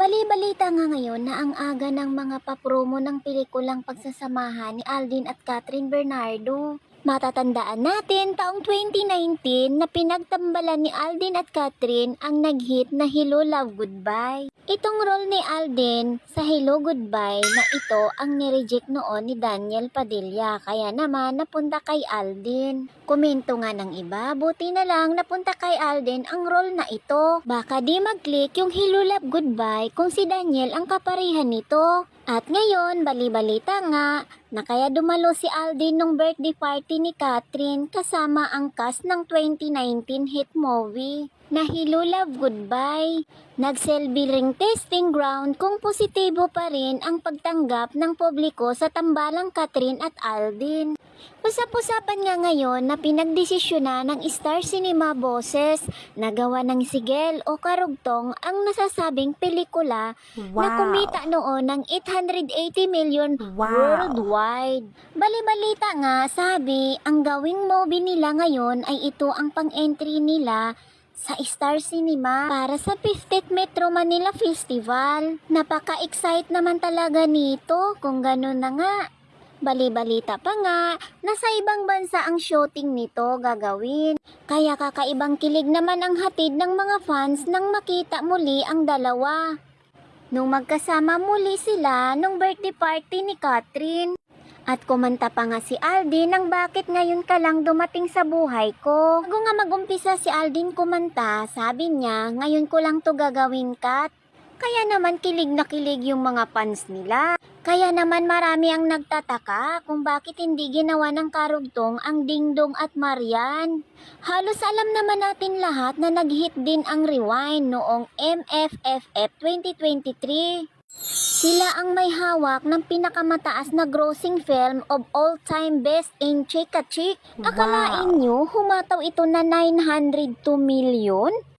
Bali-balita nga ngayon na ang aga ng mga papromo ng pelikulang Pagsasamahan ni Alden at Catherine Bernardo. Matatandaan natin taong 2019 na pinagtambalan ni Alden at Catherine ang nag-hit na Hello Love Goodbye. Itong role ni Alden sa Hello Goodbye na ito ang nireject noon ni Daniel Padilla, kaya naman napunta kay Alden. Komento nga ng iba, buti na lang napunta kay Alden ang role na ito. Baka di mag-click yung Hello Love Goodbye kung si Daniel ang kaparihan nito. At ngayon, bali-balita nga na kaya dumalo si Alden nung birthday party ni Catherine kasama ang cast ng 2019 hit movie na Hello Love Goodbye. Nagselbi ring testing ground kung positibo pa rin ang pagtanggap ng publiko sa tambalang Catherine at Alden. Usap-usapan nga ngayon na pinagdesisyonan ng Star Cinema boses na gawa ng sigel o karugtong ang nasasabing pelikula na kumita noon ng 880 million worldwide. Bali-balita nga, sabi, ang gawing movie nila ngayon ay ito ang pang-entry nila sa Star Cinema para sa 50th Metro Manila Festival. Napaka-excite naman talaga nito kung ganun na nga. Bali-balita pa nga, nasa ibang bansa ang shooting nito gagawin. Kaya kakaibang kilig naman ang hatid ng mga fans nang makita muli ang dalawa. Nung magkasama muli sila nung birthday party ni Catherine. At kumanta pa nga si Alden ng bakit ngayon ka lang dumating sa buhay ko. Bago nga mag-umpisa si Alden kumanta, sabi niya, ngayon ko lang to gagawin, Kat. Kaya naman kilig na kilig yung mga fans nila. Kaya naman marami ang nagtataka kung bakit hindi ginawa ng karugtong ang Dingdong at Marian. Halos alam naman natin lahat na nag-hit din ang Rewind noong MFFF 2023. Sila ang may hawak ng pinakamataas na grossing film of all time, Best in Chika Chick. Akalain nyo, humataw ito na 902 million?